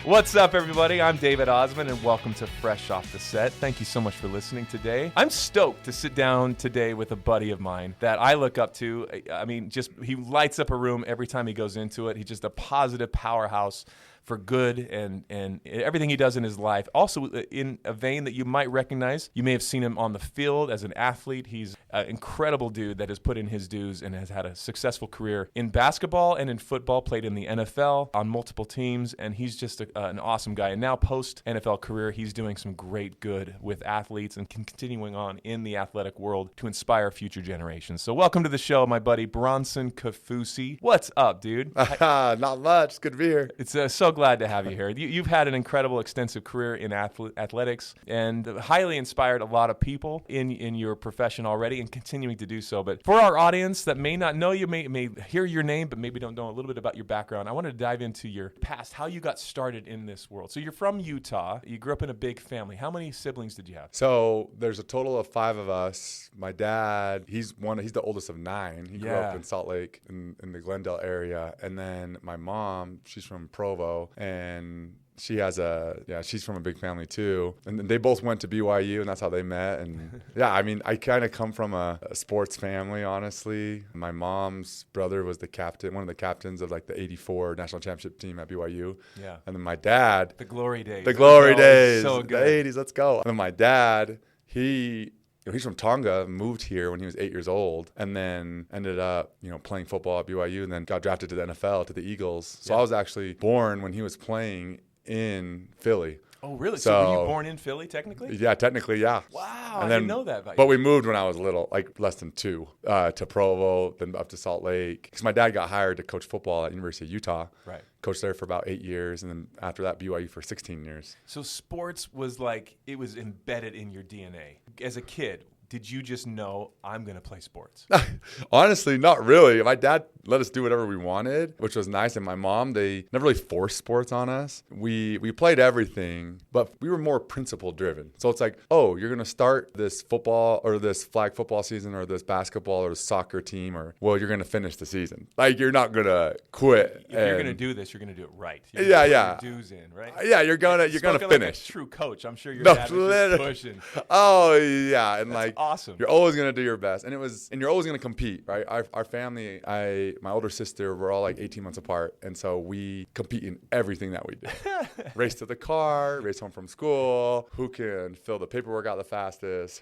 What's up, everybody? I'm David Osmond, and welcome to Fresh Off the Set. Thank you so much for listening today. I'm stoked to sit down today with a buddy of mine that I look up to. I mean, just he lights up a room every time he goes into it. He's just a positive powerhouse for good and everything he does in his life. Also, in a vein that you might recognize, you may have seen him on the field as an athlete. He's an incredible dude that has put in his dues and has had a successful career in basketball and in football, played in the NFL on multiple teams, and he's just an awesome guy. And now, post-NFL career, he's doing some great good with athletes and continuing on in the athletic world to inspire future generations. So welcome to the show, my buddy, Bronson Kaufusi. What's up, dude? Not much. It's good to be here. It's so glad to have you here. You've had an incredible, extensive career in athletics and highly inspired a lot of people in your profession already and continuing to do so. But for our audience that may not know you, may hear your name, but maybe don't know a little bit about your background, I wanted to dive into your past, how you got started in this world. So you're from Utah. You grew up in a big family. How many siblings did you have? So there's a total of 5 of us. My dad, he's the oldest of 9. He grew up in Salt Lake in the Glendale area. And then my mom, she's from Provo, and she's from a big family too. And they both went to BYU, and that's how they met. And yeah, I mean, I kind of come from a sports family, honestly. My mom's brother was one of the captains of like the 84 national championship team at BYU. Yeah. And then my dad. The glory days. So good. The 80s, let's go. And then my dad, he's from Tonga, moved here when he was 8 years old, and then ended up, playing football at BYU, and then got drafted to the NFL, to the Eagles. So I was actually born when he was playing in Philly. Oh, really? So were you born in Philly, technically? Yeah, technically, yeah. Wow, I didn't know that about you. But we moved when I was little, like less than 2, to Provo, then up to Salt Lake. Because my dad got hired to coach football at University of Utah. Right. Coached there for about 8 years, and then after that, BYU for 16 years. So sports was it was embedded in your DNA. As a kid, did you just know, I'm going to play sports? Honestly, not really. My dad let us do whatever we wanted, which was nice. And my mom, they never really forced sports on us. We played everything, but we were more principle driven. So it's like, oh, you're going to start this football or this flag football season or this basketball or soccer team, or, well, you're going to finish the season. Like, you're not going to quit. If you're going to do this, you're going to do it right. You're gonna put your dues in, right? Yeah, you're going to finish. Like a true coach. I'm sure your dad was just pushing. Oh, yeah. And that's awesome. You're always going to do your best. And you're always going to compete, right? Our family, my older sister, we're all like 18 months apart. And so we compete in everything that we do. Race to the car, race home from school, who can fill the paperwork out the fastest,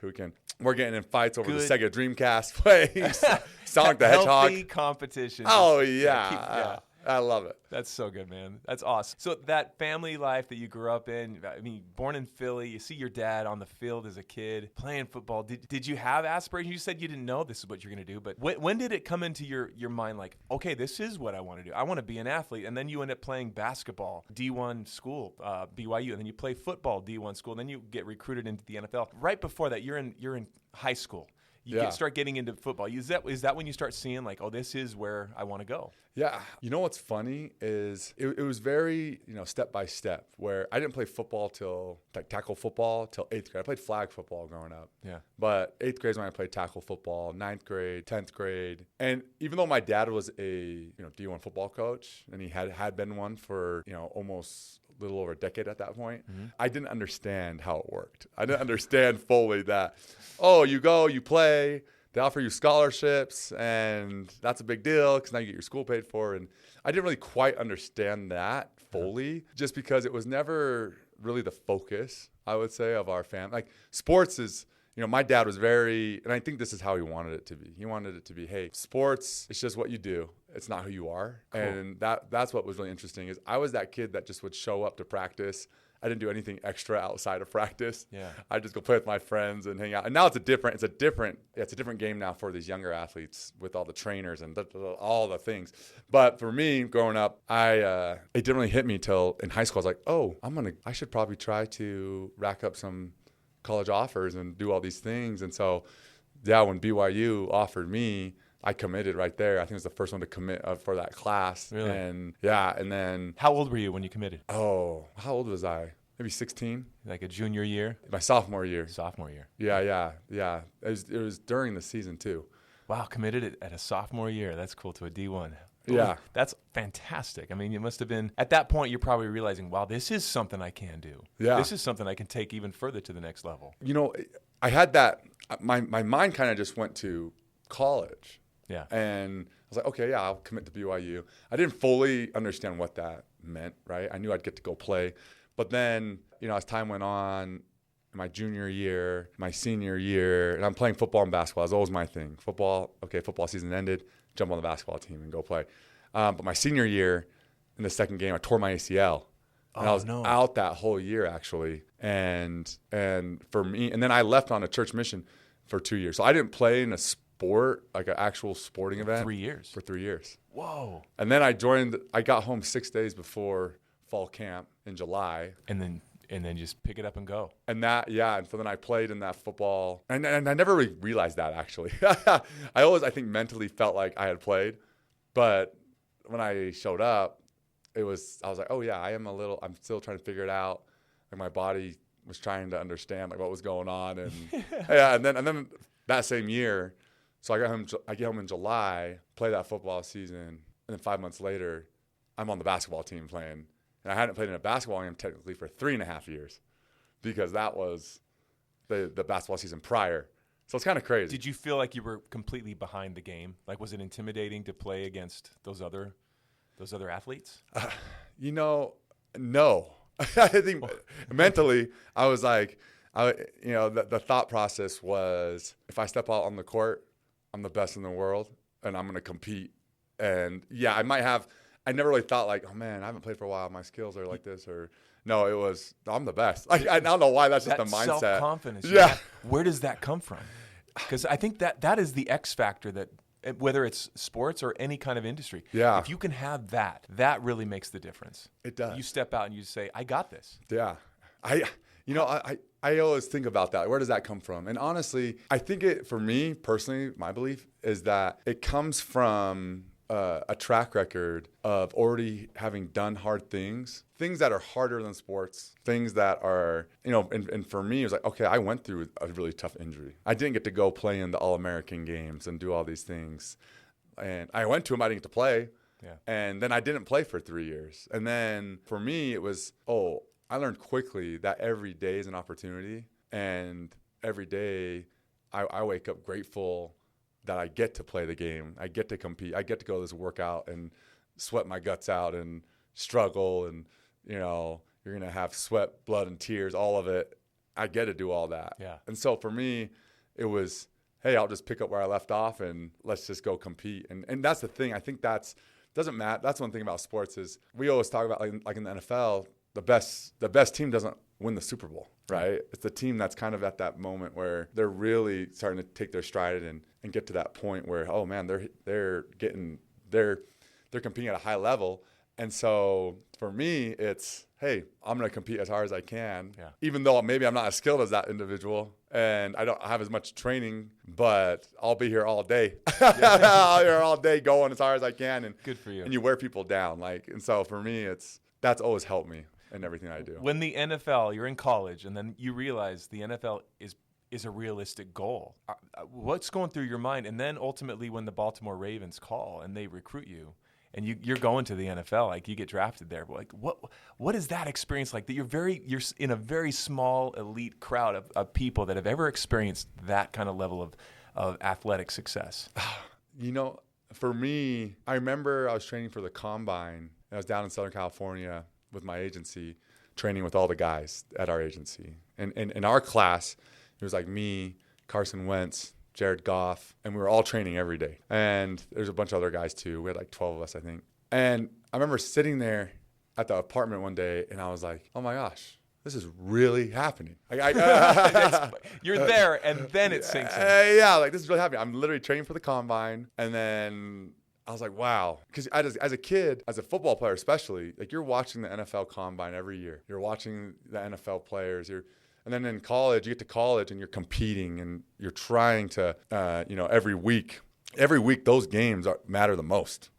we're getting in fights over the Sega Dreamcast place, Sonic the Hedgehog. Healthy competition. Oh, yeah. I love it. That's so good, man. That's awesome. So that family life that you grew up in, I mean, born in Philly, you see your dad on the field as a kid playing football. Did you have aspirations? You said you didn't know this is what you're going to do, but when did it come into your mind like, okay, this is what I want to do. I want to be an athlete. And then you end up playing basketball, D1 school, BYU, and then you play football, D1 school, and then you get recruited into the NFL. Right before that, you're in high school. You start getting into football. Is that when you start seeing like, oh, this is where I want to go? Yeah. You know what's funny is it was very, step by step, where I didn't play football tackle football till 8th grade. I played flag football growing up. Yeah. But 8th grade is when I played tackle football, 9th grade, 10th grade. And even though my dad was a, D1 football coach, and he had been one for, almost a little over a decade at that point, I didn't understand how it worked. I didn't understand fully that, oh, you go, you play, they offer you scholarships, and that's a big deal because now you get your school paid for. And I didn't really quite understand that fully, just because it was never really the focus, I would say, of our family. Like, sports is, my dad was very, and I think this is how he wanted it to be. He wanted it to be, hey, sports, it's just what you do. It's not who you are. Cool. And that's what was really interesting is I was that kid that just would show up to practice. I didn't do anything extra outside of practice. Yeah. I just go play with my friends and hang out. And now it's a different game now for these younger athletes with all the trainers and all the things. But for me, growing up, it didn't really hit me till in high school. I was like, oh, I should probably try to rack up some college offers and do all these things. And so, yeah, when BYU offered me, I committed right there. I think it was the first one to commit for that class. Really? And yeah, and then. How old were you when you committed? Oh, how old was I? Maybe 16. Like a junior year? My sophomore year. Sophomore year. Yeah. It was during the season too. Wow, committed at a sophomore year. That's cool, to a D1. That's fantastic. I mean, you must have been, at that point, you're probably realizing, wow, this is something I can do. Yeah. This is something I can take even further to the next level. You know, I had that, my mind kind of just went to college. Yeah. And I was like, okay, yeah, I'll commit to BYU. I didn't fully understand what that meant, right? I knew I'd get to go play. But then, you know, as time went on, my junior year, my senior year, and I'm playing football and basketball. That was always my thing. Football season ended, jump on the basketball team and go play. But my senior year, in the second game, I tore my ACL. And I was out that whole year, actually. And for me, and then I left on a church mission for 2 years. So I didn't play in a sport, like an actual sporting event. 3 years. For 3 years. Whoa. And then I got home 6 days before fall camp in July. And then just pick it up and go. And so then I played in that football. And I never really realized that, actually. I think mentally felt like I had played. But when I showed up, I was like, oh yeah, I'm still trying to figure it out. Like my body was trying to understand like what was going on. And and then that same year, so I get home in July, play that football season, and then 5 months later, I'm on the basketball team playing. And I hadn't played in a basketball game technically for 3.5 years because that was the basketball season prior. So it's kind of crazy. Did you feel like you were completely behind the game? Like, was it intimidating to play against those other athletes? No. I think mentally I was like, the thought process was if I step out on the court, I'm the best in the world and I'm going to compete. And yeah, I never really thought like, oh man, I haven't played for a while. My skills are like this, or no, it was I'm the best. I don't know why that's just the mindset. Self-confidence. Yeah. Where does that come from? Because I think that is the X factor that whether it's sports or any kind of industry. Yeah. If you can have that really makes the difference. It does. You step out and you say, I got this. Yeah. I always think about that. Where does that come from? And honestly, I think for me personally, my belief is that it comes from a track record of already having done hard things that are harder than sports, things that are, and for me, it was like, okay, I went through a really tough injury. I didn't get to go play in the All-American games and do all these things. And I went to them, I didn't get to play. Yeah. And then I didn't play for 3 years. And then for me, it was, I learned quickly that every day is an opportunity. And every day I wake up grateful that I get to play the game. I get to compete. I get to go to this workout and sweat my guts out and struggle. And, you're going to have sweat, blood, and tears, all of it. I get to do all that. Yeah. And so for me, it was, hey, I'll just pick up where I left off and let's just go compete. And that's the thing. I think doesn't matter. That's one thing about sports is we always talk about like in the NFL, the best team doesn't win the Super Bowl, right? It's the team that's kind of at that moment where they're really starting to take their stride and get to that point where, oh man, they're competing at a high level. And so for me, it's, hey, I'm going to compete as hard as I can, even though maybe I'm not as skilled as that individual and I don't have as much training, but I'll be here all day. I'll be here all day going as hard as I can. And good for you. And you wear people down. And so for me, that's always helped me in everything I do. When the NFL, you're in college, and then you realize the NFL is a realistic goal. What's going through your mind? And then ultimately when the Baltimore Ravens call and they recruit you, and you're going to the NFL, like you get drafted there. But like, what is that experience like? That you're in a very small elite crowd of people that have ever experienced that kind of level of athletic success. For me, I remember I was training for the combine. I was down in Southern California with my agency, training with all the guys at our agency. And in our class, it was like me, Carson Wentz, Jared Goff, and we were all training every day. And there's a bunch of other guys too. We had like 12 of us, I think. And I remember sitting there at the apartment one day, and I was like, oh my gosh, this is really happening. You're there, and then it sinks in. Like this is really happening. I'm literally training for the combine, and then I was like, wow. Because as a kid, as a football player especially, like you're watching the NFL combine every year. You're watching the NFL players. And then in college, you get to college and you're competing and you're trying to, every week those games matter the most.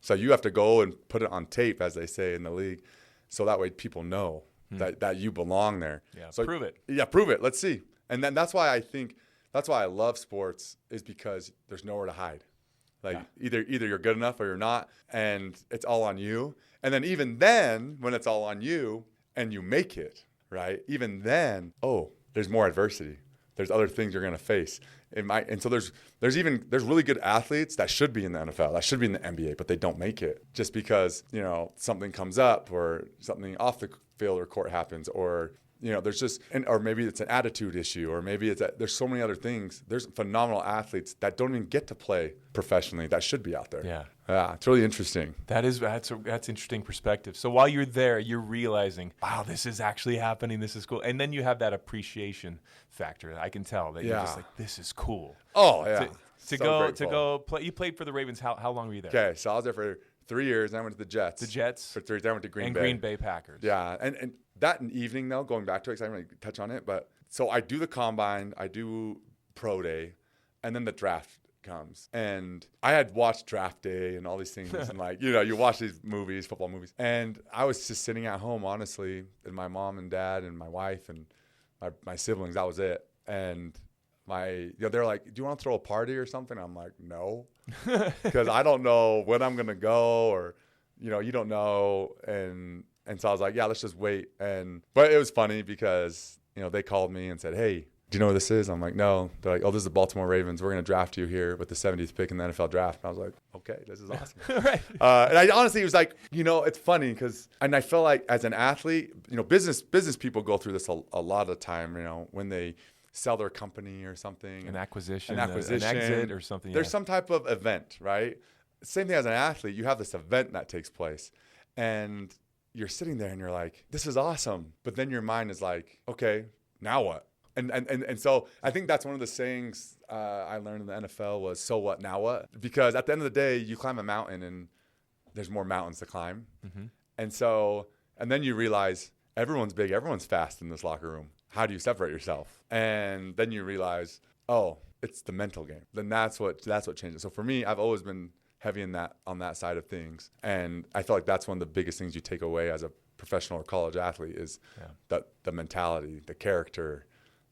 So you have to go and put it on tape, as they say in the league, so that way people know that you belong there. Yeah, so prove it. Yeah, prove it. Let's see. And then that's why I love sports is because there's nowhere to hide. Like either you're good enough or you're not, and it's all on you. And then even then, when it's all on you and you make it, right? Even then, there's more adversity. There's other things you're going to face. And so there's really good athletes that should be in the NFL, that should be in the NBA, but they don't make it just because, something comes up or something off the field or court happens, or there's just, or maybe it's an attitude issue, or maybe there's so many other things. There's phenomenal athletes that don't even get to play professionally that should be out there. Yeah, it's really interesting. That's interesting perspective. So while you're there, you're realizing, wow, this is actually happening. This is cool. And then you have that appreciation factor. I can tell that you're just like, this is cool. Oh yeah. To go play. You played for the Ravens. How long were you there? Okay, so I was there for 3 years, and I went to the Jets. The Jets for 3 years. Then I went to Green Bay. Green Bay Packers. Yeah, and that evening though, going back to it, because I didn't really touch on it, but so I do the combine, I do pro day, and then the draft comes. And I had watched Draft Day and all these things, and you watch these movies, football movies, and I was just sitting at home, honestly, and my mom and dad and my wife and my siblings. That was it. And they're like, "Do you want to throw a party or something?" I'm like, "No," because I don't know when I'm gonna go, or you don't know. And so I was like, "Yeah, let's just wait." But it was funny because they called me and said, "Hey, do you know what this is?" I'm like, "No." They're like, "Oh, this is the Baltimore Ravens. We're gonna draft you here with the 70th pick in the NFL draft." And I was like, "Okay, this is awesome." Right. And I honestly was like, it's funny because, and I feel like as an athlete, business people go through this a lot of time. When they sell their company or something, an acquisition, an exit or something. There's some type of event, right? Same thing as an athlete. You have this event that takes place, and you're sitting there and you're like, "This is awesome," but then your mind is like, "Okay, now what?" And so I think that's one of the sayings I learned in the NFL was, "So what? Now what?" Because at the end of the day, you climb a mountain and there's more mountains to climb, and then you realize everyone's big, everyone's fast in this locker room. How do you separate yourself? And then you realize, it's the mental game. Then that's what changes. So for me, I've always been heavy on that side of things, and I feel like that's one of the biggest things you take away as a professional or college athlete is the mentality, the character,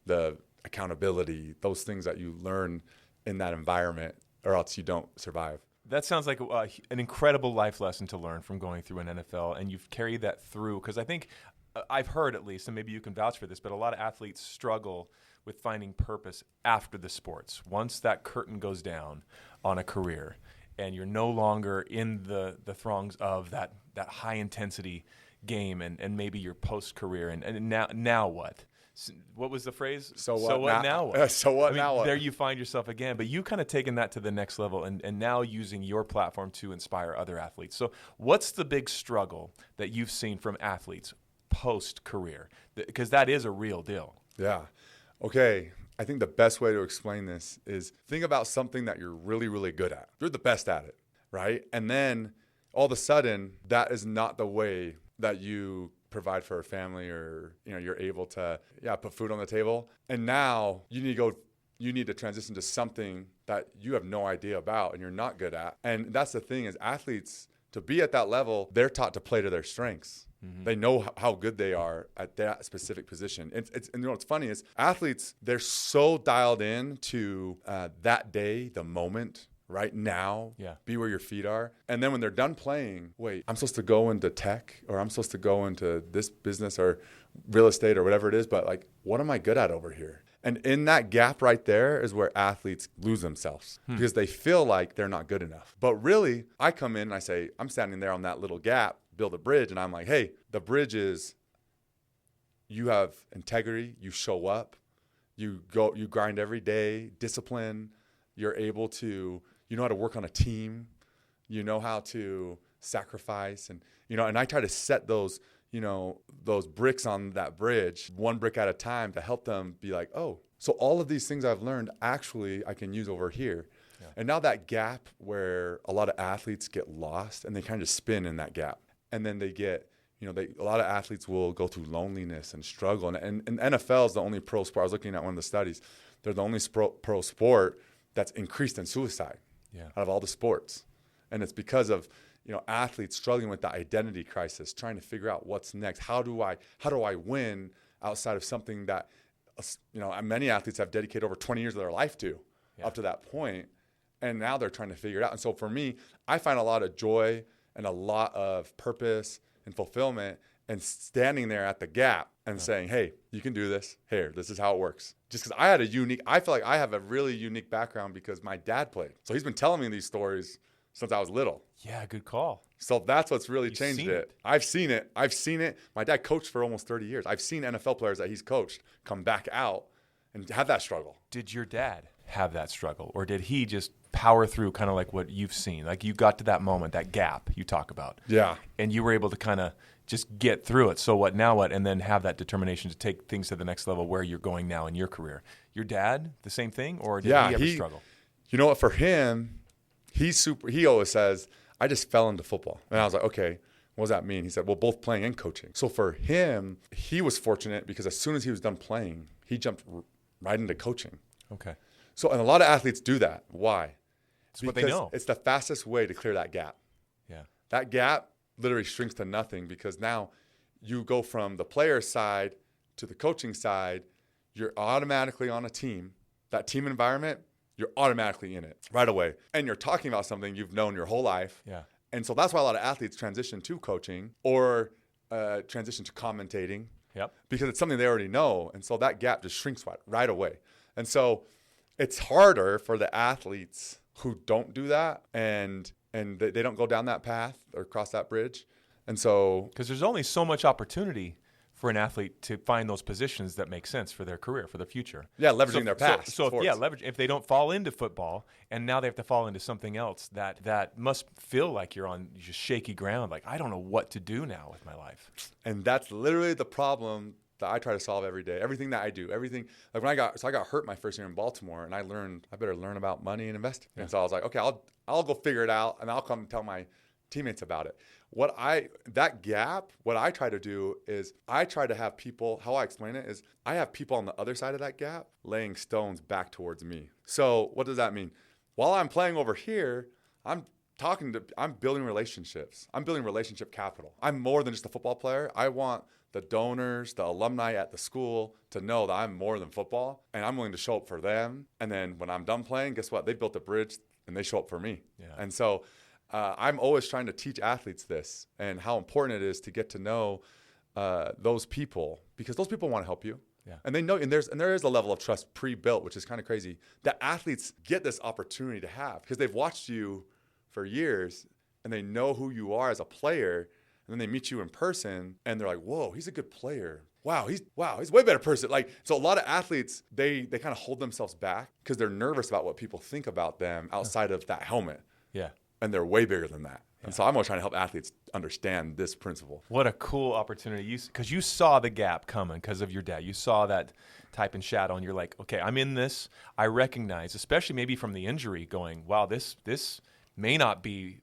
the accountability, those things that you learn in that environment, or else you don't survive. That sounds like an incredible life lesson to learn from going through an NFL, and you've carried that through, because I think I've heard, at least, and maybe you can vouch for this, but a lot of athletes struggle with finding purpose after the sports. Once that curtain goes down on a career and you're no longer in the throngs of that high-intensity game and maybe your post-career, and now what? What was the phrase? So what now what? So what now what? There you find yourself again. But you kind of taken that to the next level and now using your platform to inspire other athletes. So what's the big struggle that you've seen from athletes post-career? Because that is a real deal. Yeah. Okay. I think the best way to explain this is think about something that you're really, really good at. You're the best at it, right? And then all of a sudden, that is not the way that you provide for a family, or you're able to put food on the table. And now you need to transition to something that you have no idea about and you're not good at. And that's the thing, is athletes, to be at that level, they're taught to play to their strengths. Mm-hmm. They know how good they are at that specific position. And what's funny is athletes, they're so dialed in to that day, the moment, right now, be where your feet are. And then when they're done playing, wait, I'm supposed to go into tech, or I'm supposed to go into this business or real estate or whatever it is, but what am I good at over here? And in that gap right there is where athletes lose themselves because they feel like they're not good enough. But really, I come in and I say, I'm standing there on that little gap, build a bridge. And I'm like, hey, the bridge is you have integrity, you show up, you grind every day, discipline, you're able to, you know how to work on a team, you know how to sacrifice. And, and I try to set those bricks on that bridge, one brick at a time, to help them be like, oh, so all of these things I've learned, actually I can use over here. Yeah. And now that gap where a lot of athletes get lost and they kind of spin in that gap. And then they get, a lot of athletes will go through loneliness and struggle. And NFL is the only pro sport. I was looking at one of the studies. They're the only pro sport that's increased in suicide out of all the sports. And it's because of, athletes struggling with the identity crisis, trying to figure out what's next. How do I win outside of something that, many athletes have dedicated over 20 years of their life to up to that point. And now they're trying to figure it out. And so for me, I find a lot of joy and a lot of purpose and fulfillment and standing there at the gap and saying, hey, you can do this. Here, this is how it works. Just because I feel like I have a really unique background because my dad played. So he's been telling me these stories since I was little. Yeah, good call. So that's what's really changed it. I've seen it. My dad coached for almost 30 years. I've seen NFL players that he's coached come back out and have that struggle. Did your dad have that struggle, or did he just power through kind of like what you've seen? Like you got to that moment, that gap you talk about. Yeah. And you were able to kind of just get through it. So what, now what? And then have that determination to take things to the next level where you're going now in your career. Your dad, the same thing, or did he ever struggle? You know what, for him, he always says, I just fell into football. And I was like, okay, what does that mean? He said, well, both playing and coaching. So for him, he was fortunate because as soon as he was done playing, he jumped right into coaching. Okay. So, and a lot of athletes do that. Why? It's what they know. It's the fastest way to clear that gap. Yeah. That gap literally shrinks to nothing because now you go from the player side to the coaching side. You're automatically on a team. That team environment, you're automatically in it right away. And you're talking about something you've known your whole life. Yeah. And so that's why a lot of athletes transition to coaching or transition to commentating. Yep. Because it's something they already know. And so that gap just shrinks right away. And so it's harder for the athletes who don't do that and they don't go down that path or cross that bridge. And so because there's only so much opportunity for an athlete to find those positions that make sense for their career, for the future. Yeah, leveraging their past. Leverage. If they don't fall into football and now they have to fall into something else, that must feel like you're on just shaky ground. Like, I don't know what to do now with my life. And that's literally the problem that I try to solve every day. Everything that I do, like when I got hurt my first year in Baltimore, and I learned I better learn about money and investing. Yeah. And so I was like, okay, I'll go figure it out, and I'll come and tell my teammates about it. What I try to do is I try to have people, how I explain it is I have people on the other side of that gap laying stones back towards me. So what does that mean? While I'm playing over here, I'm building relationships. I'm building relationship capital. I'm more than just a football player. I want the donors, the alumni at the school to know that I'm more than football and I'm willing to show up for them. And then when I'm done playing, guess what? They built a bridge and they show up for me. Yeah. And so I'm always trying to teach athletes this and how important it is to get to know those people because those people want to help you. Yeah. And they know, and there is a level of trust pre-built, which is kind of crazy, that athletes get this opportunity to have because they've watched you for years and they know who you are as a player. And then they meet you in person and they're like, whoa, he's a good player. Wow, he's a way better person. Like, so a lot of athletes, they kind of hold themselves back because they're nervous about what people think about them outside of that helmet. Yeah. And they're way bigger than that. Yeah. And so I'm always trying to help athletes understand this principle. What a cool opportunity. Because you saw the gap coming because of your dad. You saw that type and shadow and you're like, okay, I'm in this. I recognize, especially maybe from the injury going, wow, this I may not be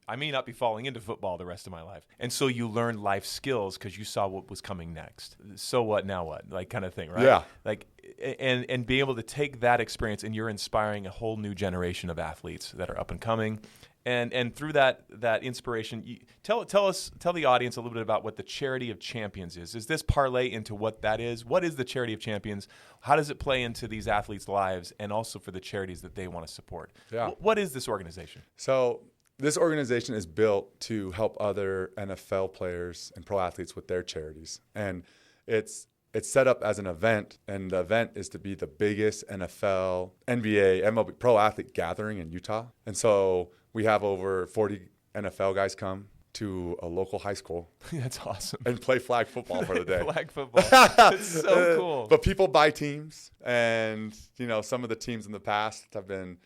falling into football the rest of my life. And so you learned life skills because you saw what was coming next. So what, now what? Like kind of thing, right? Yeah. Like, and be able to take that experience and you're inspiring a whole new generation of athletes that are up and coming. And through that inspiration, tell the audience a little bit about what the Charity of Champions is. Is this parlay into what that is? What is the Charity of Champions? How does it play into these athletes' lives and also for the charities that they want to support? Yeah. What is this organization? So this organization is built to help other NFL players and pro athletes with their charities. And it's set up as an event, and the event is to be the biggest NFL, NBA, MLB pro athlete gathering in Utah. And so we have over 40 NFL guys come to a local high school. That's awesome. And play flag football for the day. Flag football. That's so cool. But people buy teams, and some of the teams in the past have been,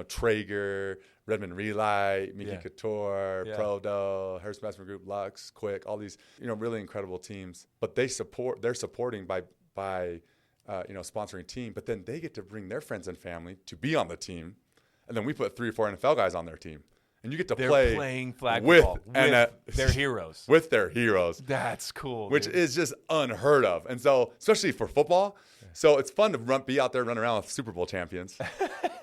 Traeger, Redmond Relight, Miki Couture, Prodo, Hearst Investment Group, Lux, Quick, all these, really incredible teams. But they're supporting by sponsoring a team, but then they get to bring their friends and family to be on the team. And then we put 3 or 4 NFL guys on their team. And you get to play playing flag football with their heroes. With their heroes. That's cool. Which is just unheard of. And so, especially for football, so it's fun to be out there, run around with Super Bowl champions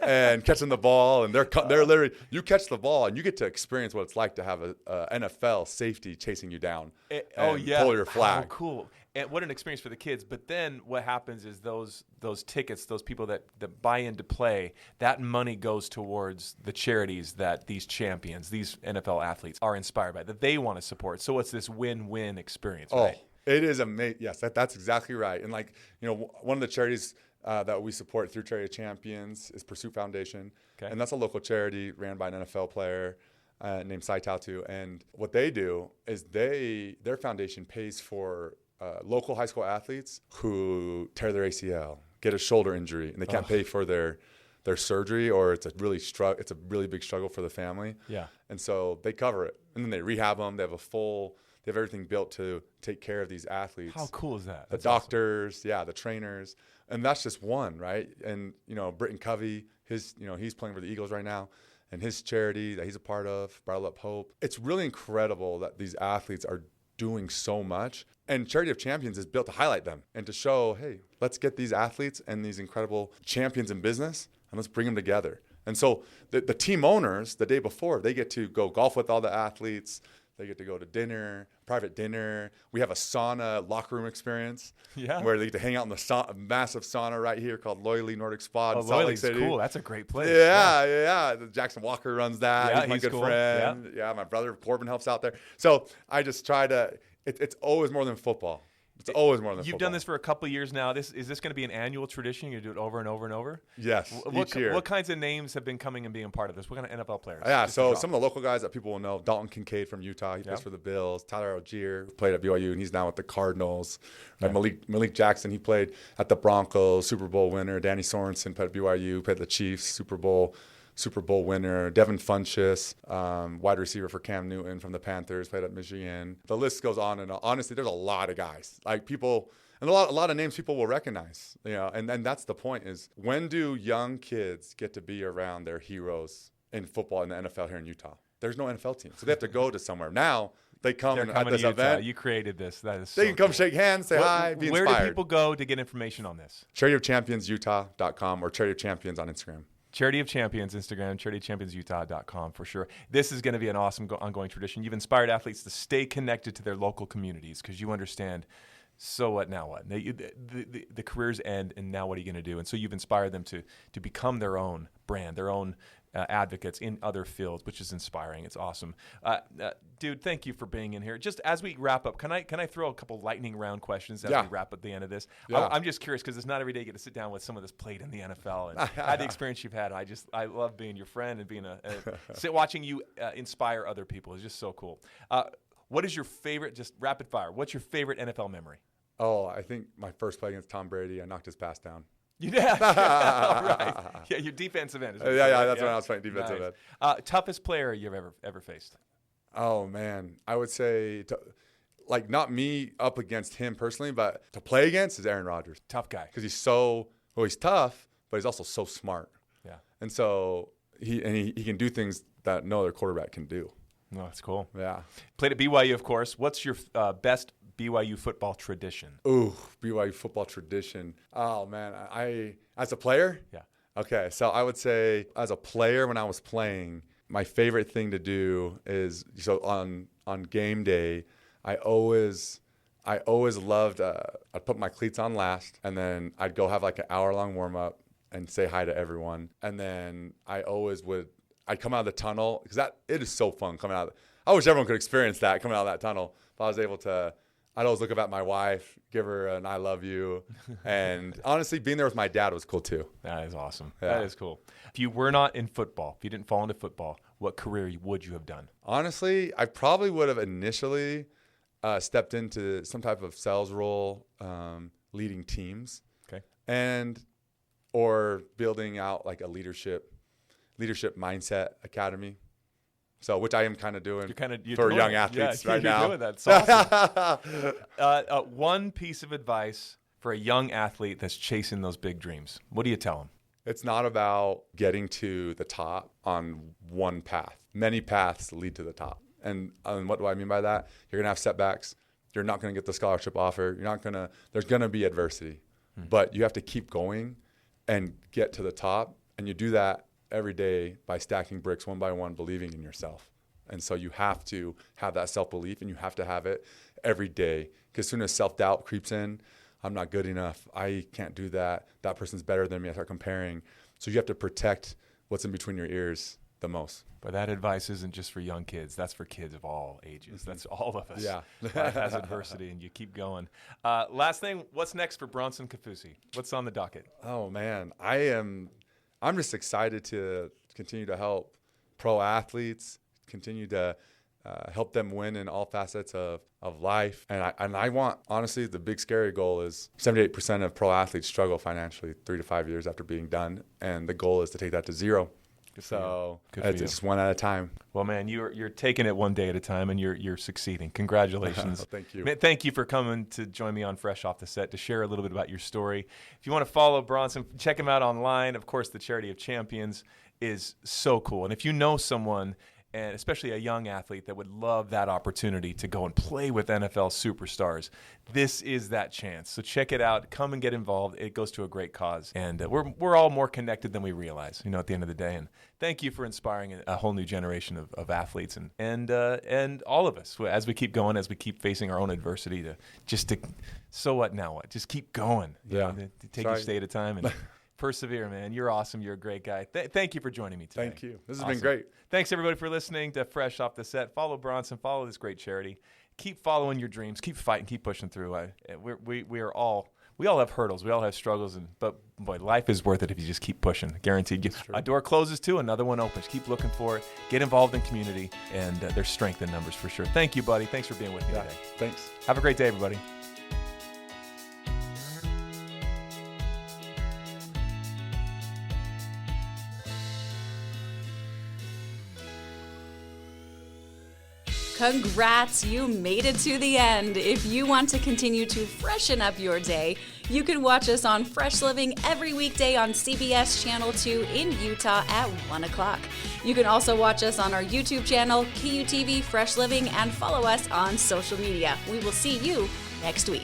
and catching the ball. And they're literally, you catch the ball and you get to experience what it's like to have a NFL safety chasing you down. Pull your flag. Oh, cool. And what an experience for the kids. But then what happens is those tickets, those people that buy into play, that money goes towards the charities that these champions, these NFL athletes are inspired by, that they want to support. So it's this win-win experience, right? Oh, it is amazing. Yes, that's exactly right. And one of the charities that we support through Charity of Champions is Pursuit Foundation. Okay. And that's a local charity ran by an NFL player named Sai Tautu. And what they do is their foundation pays for local high school athletes who tear their ACL, get a shoulder injury, and they can't pay for their surgery, or it's a really big struggle for the family. Yeah. And so they cover it, and then they rehab them. They have everything built to take care of these athletes. How cool is that? That's doctors, awesome. The trainers, and that's just one, right? And Britton Covey, he's playing for the Eagles right now, and his charity that he's a part of, Bottle Up Hope. It's really incredible that these athletes are doing so much. And Charity of Champions is built to highlight them and to show, hey, let's get these athletes and these incredible champions in business, and let's bring them together. And so the team owners, the day before, they get to go golf with all the athletes. They get to go to dinner, private dinner. We have a sauna locker room experience where they get to hang out in the massive sauna right here called Loyalty Nordic Spa in Salt Lake City. Cool. That's a great place. Yeah. Jackson Walker runs that. Yeah, he's my good cool. friend. Yeah, my brother Corbin helps out there. So I just try to – it's always more than football. It's always more than You've football. done this for a couple of years now. Is this going to be an annual tradition? You're going to do it over and over and over? Yes, each year. What kinds of names have been coming and being a part of this? What kind of NFL players? Yeah, so some of the local guys that people will know, Dalton Kincaid from Utah. He plays for the Bills. Tyler Algier, who played at BYU, and he's now with the Cardinals. Right? Malik Jackson, he played at the Broncos, Super Bowl winner. Danny Sorensen played at BYU, played at the Chiefs, Super Bowl winner. Devin Funchess, wide receiver for Cam Newton from the Panthers, played at Michigan. The list goes on and on. Honestly, there's a lot of guys. Like people, and a lot of names people will recognize. And that's the point is, when do young kids get to be around their heroes in football in the NFL here in Utah? There's no NFL team. So they have to go to somewhere. Now they come at this event. You created this. That is they can come shake hands, say hi, be inspired. Where do people go to get information on this? CharityofChampionsUtah.com or Charity of Champions on Instagram. Charity of Champions Instagram, charityofchampionsutah.com for sure. This is going to be an awesome ongoing tradition. You've inspired athletes to stay connected to their local communities because you understand, so what, now what? The careers end, and now what are you going to do? And so you've inspired them to become their own brand, their own advocates in other fields, which is inspiring. It's awesome. Dude, thank you for being in here. Just as we wrap up, can I throw a couple lightning round questions as we wrap up the end of this? Yeah. I'm just curious because it's not every day you get to sit down with someone that's played in the NFL and had the experience you've had. I love being your friend and being watching you inspire other people. It's just so cool. What is your favorite, just rapid fire, what's your favorite NFL memory? Oh, I think my first play against Tom Brady, I knocked his pass down. Yeah, right. Yeah, your defensive end. That's when I was playing defensive end. Toughest player you've ever faced? Oh, man. I would say, not me up against him personally, but to play against is Aaron Rodgers. Tough guy. Because he's he's tough, but he's also so smart. Yeah. And so he can do things that no other quarterback can do. Oh, that's cool. Yeah. Played at BYU, of course. What's your best BYU football tradition? Ooh, BYU football tradition. Oh, man. As a player? Yeah. Okay, so I would say as a player when I was playing, my favorite thing to do is, so on game day, I always loved, I'd put my cleats on last, and then I'd go have like an hour-long warm-up and say hi to everyone. And then I'd come out of the tunnel, because it is so fun coming out. I wish everyone could experience that, coming out of that tunnel. If I was able to, I'd always look up at my wife, give her an I love you. And honestly, being there with my dad was cool too. That is awesome. Yeah. That is cool. If you were not in football, if you didn't fall into football, what career would you have done? Honestly, I probably would have initially stepped into some type of sales role, leading teams. Okay. Or building out like a leadership mindset academy. So, which I am kind of doing for young athletes right now. You're doing that. It's awesome. One piece of advice for a young athlete that's chasing those big dreams. What do you tell them? It's not about getting to the top on one path. Many paths lead to the top. And what do I mean by that? You're going to have setbacks. You're not going to get the scholarship offer. There's going to be adversity. But you have to keep going and get to the top. And you do that every day by stacking bricks one by one, believing in yourself. And so you have to have that self-belief, and you have to have it every day Because as soon as self-doubt creeps in, I'm not good enough. I can't do that. That person's better than me. I start comparing. So you have to protect what's in between your ears the most. But that advice isn't just for young kids. That's for kids of all ages. That's all of us. Yeah. Life has adversity, and you keep going. Last thing, what's next for Bronson Kaufusi? What's on the docket? Oh, man. I'm just excited to continue to help pro athletes, continue to help them win in all facets of life. And I want, honestly, the big scary goal is 78% of pro athletes struggle financially 3 to 5 years after being done. And the goal is to take that to 0. So it's just one at a time. Well, man, you're taking it one day at a time, and you're succeeding. Congratulations. Thank you. Man, thank you for coming to join me on Fresh Off the Set to share a little bit about your story. If you want to follow Bronson, check him out online. Of course, the Charity of Champions is so cool. And if you know someone, and especially a young athlete that would love that opportunity to go and play with NFL superstars, this is that chance. So check it out. Come and get involved. It goes to a great cause. And we're all more connected than we realize, at the end of the day. And thank you for inspiring a whole new generation of athletes and all of us as we keep going, as we keep facing our own adversity so what, now what? Just keep going. Yeah. Take each day at a time and persevere, man. You're awesome. You're a great guy. Thank you for joining me today. Thank you. This has been great. Thanks, everybody, for listening to Fresh Off the Set. Follow Bronson. Follow this great charity. Keep following your dreams. Keep fighting. Keep pushing through. We all have hurdles. We all have struggles. But, boy, life is worth it if you just keep pushing. Guaranteed. A door closes too, another one opens. Keep looking for it. Get involved in community. And there's strength in numbers for sure. Thank you, buddy. Thanks for being with me today. Thanks. Have a great day, everybody. Congrats, you made it to the end. If you want to continue to freshen up your day, you can watch us on Fresh Living every weekday on CBS Channel 2 in Utah at 1 o'clock. You can also watch us on our YouTube channel, KUTV Fresh Living, and follow us on social media. We will see you next week.